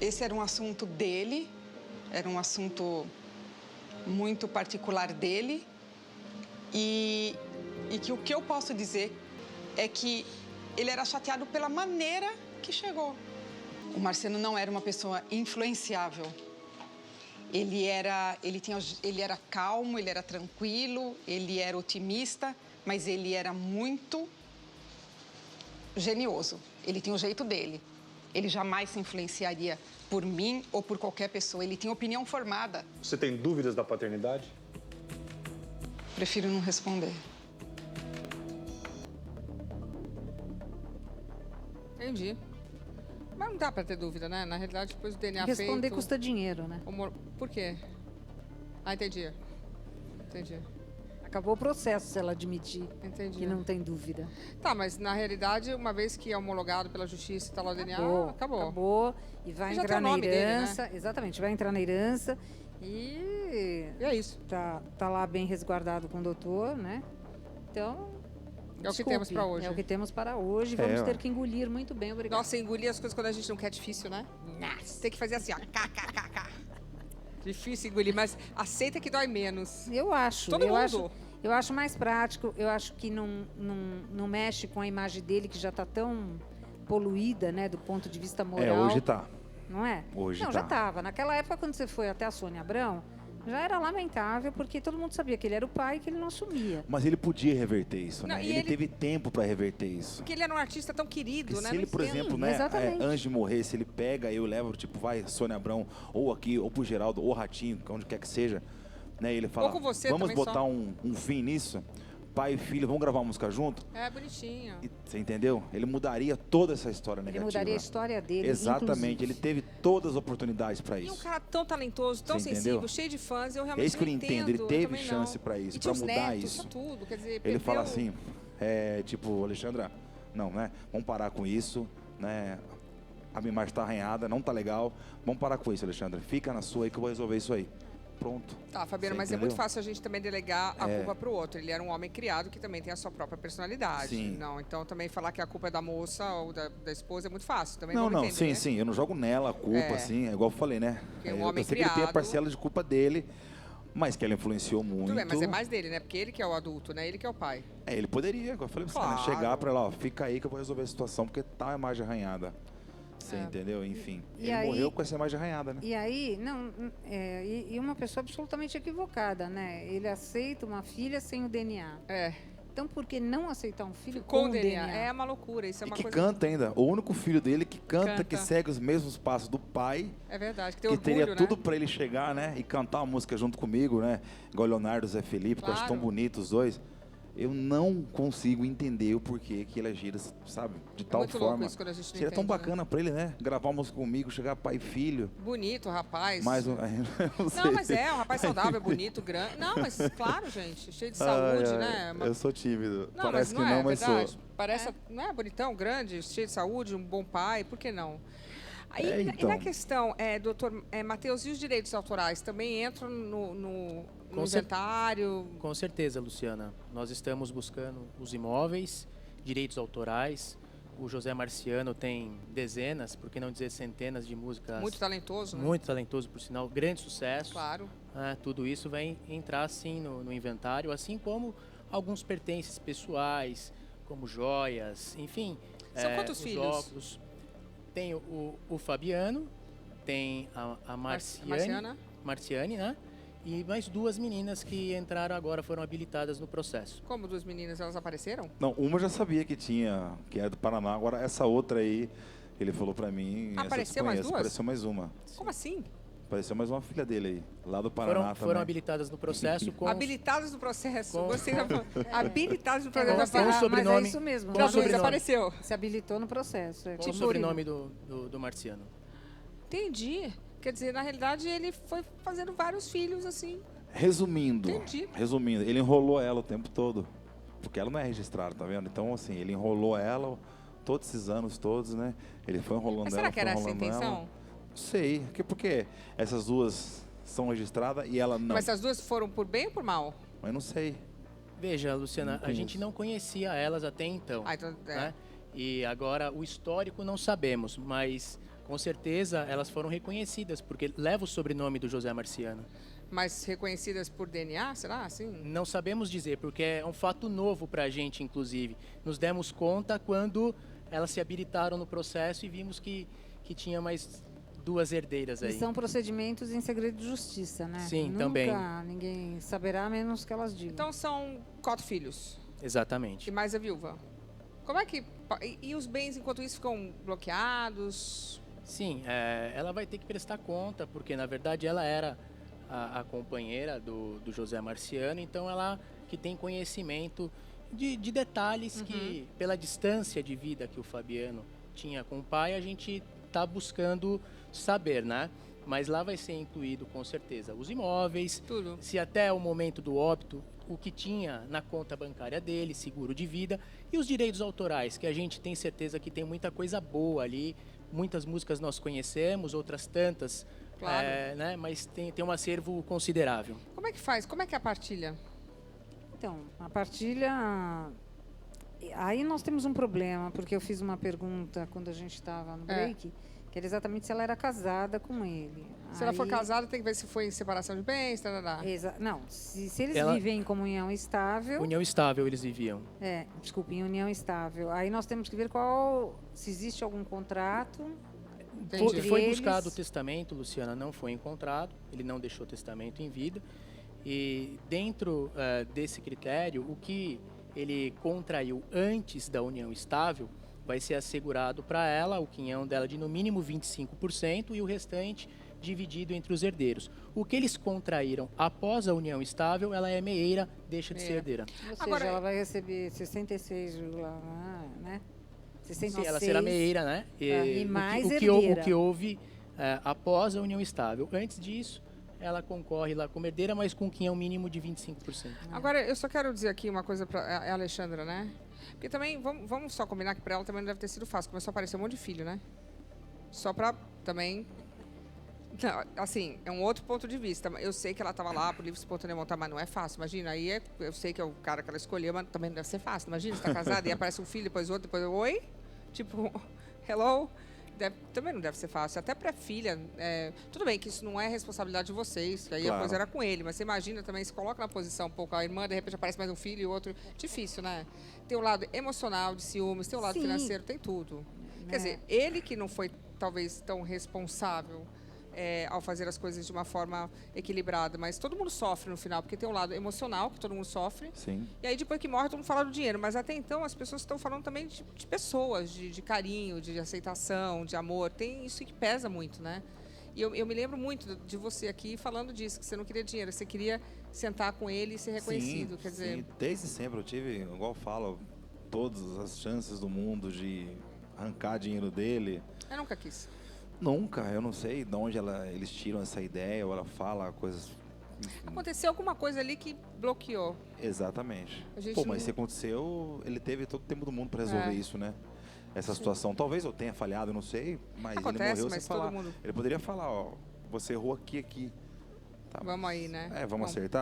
esse era um assunto dele, era um assunto muito particular dele. E que o que eu posso dizer é que ele era chateado pela maneira que chegou. O Marciano não era uma pessoa influenciável. Ele era calmo, ele era tranquilo, ele era otimista, mas ele era muito genioso. Ele tinha o jeito dele. Ele jamais se influenciaria por mim ou por qualquer pessoa. Ele tinha opinião formada. Você tem dúvidas da paternidade? Prefiro não responder. Entendi. Mas não dá pra ter dúvida, né? Na realidade, depois do DNA Responder feito... custa dinheiro, né? Por quê? Ah, entendi. Entendi. Acabou o processo se ela admitir Entendi. que não tem dúvida. Tá, mas na realidade, uma vez que é homologado pela justiça e tá lá o DNA, acabou. Acabou. E vai E já entrar tem o na nome dele, herança. né? Exatamente, vai entrar na herança e é isso. Tá lá bem resguardado com o doutor, né? Então, É o que temos pra hoje. É o que temos para hoje. Vamos ter que engolir muito bem, obrigado. Nossa, engolir as coisas quando a gente não quer é difícil, né? Nossa, tem que fazer assim, ó. Difícil engolir, mas aceita que dói menos. Eu acho. Todo mundo. Eu acho mais prático. Eu acho que não mexe com a imagem dele, que já está tão poluída, né? Do ponto de vista moral. Hoje tá. Não é? Hoje não, tá. já estava. Naquela época, quando você foi até a Sônia Abrão, já era lamentável, porque todo mundo sabia que ele era o pai e que ele não assumia. Mas ele podia reverter isso, Não, né? e Ele ele- teve tempo para reverter isso. Porque ele era um artista tão querido, Porque né? se ele, Não por entendo. exemplo, né, exatamente. antes de morrer, se ele pega, eu levo, tipo, vai, Sônia Abrão, ou aqui, ou pro Geraldo, ou Ratinho, onde quer que seja, né? E ele fala, Ou com você vamos também botar só." um fim nisso, pai e filho, vamos gravar uma música junto? É bonitinho. E, você entendeu? Ele mudaria toda essa história Ele negativa. mudaria a história dele. Exatamente, inclusive. ele teve todas as oportunidades para E um isso. cara tão talentoso, tão Você sensível, entendeu? cheio de fãs, eu realmente É isso que eu não entendo, ele eu teve também chance não. pra isso, E pra tinha os mudar netos, isso. tinha tudo, quer dizer, Ele perdeu... fala assim, tipo, Alexandra, não, né? Vamos parar com isso, né? A minha imagem tá arranhada, não tá legal. Vamos parar com isso, Alexandra. Fica na sua aí que eu vou resolver isso aí. Pronto. Tá, Fabiano, Você mas é entendeu? muito fácil a gente também delegar a culpa pro outro. Ele era um homem criado que também tem a sua própria personalidade. Sim. Não, então também falar que a culpa é da moça ou da esposa é muito fácil. Também Não, vamos não, entender. sim. Eu não jogo nela a culpa, É. assim. É igual eu falei, né? Porque um eu homem sei que ele tem a criado- parcela de culpa dele, mas que ela influenciou muito. Tudo bem, mas é mais dele, né? Porque ele que é o adulto, né? Ele que é o pai. Ele poderia, igual eu falei pra você, né? Claro. Chegar pra ela, ó, fica aí que eu vou resolver a situação, porque tá a imagem arranhada. Você entendeu? Enfim. E ele aí- morreu com essa imagem arranhada, né? E aí, e uma pessoa absolutamente equivocada, né? Ele aceita uma filha sem o DNA. É. Então, por que não aceitar um filho Com com o o DNA. DNA? É uma loucura. Isso é E uma que coisa. canta ainda. O único filho dele que canta, Canta. que segue os mesmos passos do pai, É verdade, que tem que orgulho, teria né? tudo pra ele chegar, né? E cantar uma música junto comigo, né? Igual Leonardo e Zé Felipe, que eu acho tão Claro. bonitos os dois. Eu não consigo entender o porquê que ele agira, sabe? De tal muito louco forma. isso quando a gente não Seria tão entende, né? bacana pra ele, né? Gravar uma música comigo, chegar pai e filho. Bonito, rapaz. Mais um. eu sei. Não, mas é um rapaz saudável, bonito, grande. Não, mas claro, gente, cheio de saúde, Ai, né? Eu sou tímido. Não, Parece mas que não não, é mas verdade. sou. Parece, não é bonitão, grande, cheio de saúde, um bom pai, por que não? Aí, É, E então. na questão, doutor Matheus, e os direitos autorais também entram no Com cer- inventário? Com certeza, Luciana. Nós estamos buscando os imóveis, direitos autorais. O José Marciano tem dezenas, por que não dizer centenas de músicas. Muito talentoso, né? Muito talentoso, por sinal, grande sucesso. Claro. Tudo isso vai entrar, sim, no inventário, assim como alguns pertences pessoais, como joias, enfim. São quantos os filhos? óculos. Tem o Fabiano, tem a Marciana? Marciane, né? E mais duas meninas que entraram agora, foram habilitadas no processo. Como duas meninas, elas apareceram? Não, uma eu já sabia que tinha, que era do Paraná. Agora, essa outra aí, ele falou pra mim. essa eu Apareceu mais desconheço, duas? Apareceu mais uma. Como assim? Apareceu mais uma filha dele aí, lá do Paraná Foram também. habilitadas no processo com... Habilitados no processo. com- Gostei da habilitados no É, processo. mas Com o mas sobrenome- é isso mesmo. com o Não, Nós sobrenome. apareceu. Se habilitou no processo. Com o sobrenome do Marciano. Entendi. Quer dizer, na realidade, ele foi fazendo vários filhos, assim. Resumindo, Entendi. ele enrolou ela o tempo todo. Porque ela não é registrada, tá vendo? Então, assim, ele enrolou ela todos esses anos todos, né? Ele foi enrolando Mas ela, será que foi era essa a enrolando ela. intenção? Não sei. Porque essas duas são registradas e ela não. Mas as duas foram por bem ou por mal? Mas não sei. Veja, Luciana, Não a gente não conhecia elas até então. Ah, então, né? E agora o histórico não sabemos, mas Com certeza elas foram reconhecidas, porque leva o sobrenome do José Marciano. Mas reconhecidas por DNA, será assim? Não sabemos dizer, porque é um fato novo para a gente, inclusive. Nos demos conta quando elas se habilitaram no processo e vimos que tinha mais 2 herdeiras E aí. são procedimentos em segredo de justiça, né? Sim, Nunca também. ninguém saberá, a menos que elas digam. Então são 4 filhos. Exatamente. E mais a viúva. Como é que... E os bens, enquanto isso, ficam bloqueados? Sim, ela vai ter que prestar conta, porque na verdade ela era a companheira do José Marciano, então ela que tem conhecimento de detalhes que, pela distância de vida que o Fabiano tinha com o pai, a gente está buscando saber, né? Mas lá vai ser incluído, com certeza, os imóveis, Tudo. se até o momento do óbito, o que tinha na conta bancária dele, seguro de vida, e os direitos autorais, que a gente tem certeza que tem muita coisa boa ali, muitas músicas nós conhecemos, outras tantas, Claro. né? Mas tem um acervo considerável. Como é que faz? Como é que é a partilha? Então, a partilha... Aí nós temos um problema, porque eu fiz uma pergunta quando a gente estava no break, que era exatamente se ela era casada com ele. Se ela for casada, tem que ver se foi em separação de bens, tarará. Não, se eles Ela- vivem em comunhão estável... União estável eles viviam. Desculpe, em união estável. Aí nós temos que ver se existe algum contrato. Entendi. entre Foi eles. buscado o testamento, Luciana, não foi encontrado, ele não deixou testamento em vida. E dentro desse critério, o que ele contraiu antes da união estável vai ser assegurado para ela, o quinhão dela de no mínimo 25% e o restante dividido entre os herdeiros. O que eles contraíram após a união estável, ela é meieira, deixa de ser herdeira. Ou seja, Agora- ela vai receber 66, né? 66. Sim, ela será meieira, né? E mais o herdeira. que houve após a união estável. Antes disso, ela concorre lá como herdeira, mas com um quinhão mínimo de 25%. Agora, eu só quero dizer aqui uma coisa para a Alexandra, né? Porque também, vamos só combinar que para ela também não deve ter sido fácil. Começou a aparecer um monte de filho, né? Só para também... Não, assim, é um outro ponto de vista. Eu sei que ela estava lá por livre e espontânea vontade, mas não é fácil. Imagina, aí eu sei que é o cara que ela escolheu, mas também não deve ser fácil. Imagina, você está casada e aparece um filho, depois outro, depois oi? Tipo, hello? Também não deve ser fácil. Até para filha, tudo bem que isso não é responsabilidade de vocês, que aí a Claro. coisa era com ele, mas você imagina também, se coloca na posição um pouco, a irmã, de repente aparece mais um filho e o outro. Difícil, né? Tem o lado emocional de ciúmes, tem o lado Sim. financeiro, tem tudo. Quer dizer, ele que não foi talvez tão responsável ao fazer as coisas de uma forma equilibrada, mas todo mundo sofre no final, porque tem um lado emocional que todo mundo sofre, Sim. e aí depois que morre todo mundo fala do dinheiro, mas até então as pessoas estão falando também de pessoas, de carinho, de aceitação, de amor, tem isso que pesa muito, né? E eu me lembro muito de você aqui falando disso, que você não queria dinheiro, você queria sentar com ele e ser reconhecido, quer dizer... Sim. Desde sempre eu tive, igual eu falo, todas as chances do mundo de arrancar dinheiro dele. Eu nunca quis. Nunca, eu não sei de onde eles tiram essa ideia, ou ela fala coisas... Aconteceu alguma coisa ali que bloqueou. Exatamente. A gente Pô, mas não- se aconteceu, ele teve todo o tempo do mundo para resolver É. isso, né? Essa situação. Talvez eu tenha falhado, eu não sei, mas Acontece, ele morreu mas sem todo falar. mundo- Ele poderia falar, ó, você errou aqui. Tá. Vamos aí, né? Vamos Bom, acertar?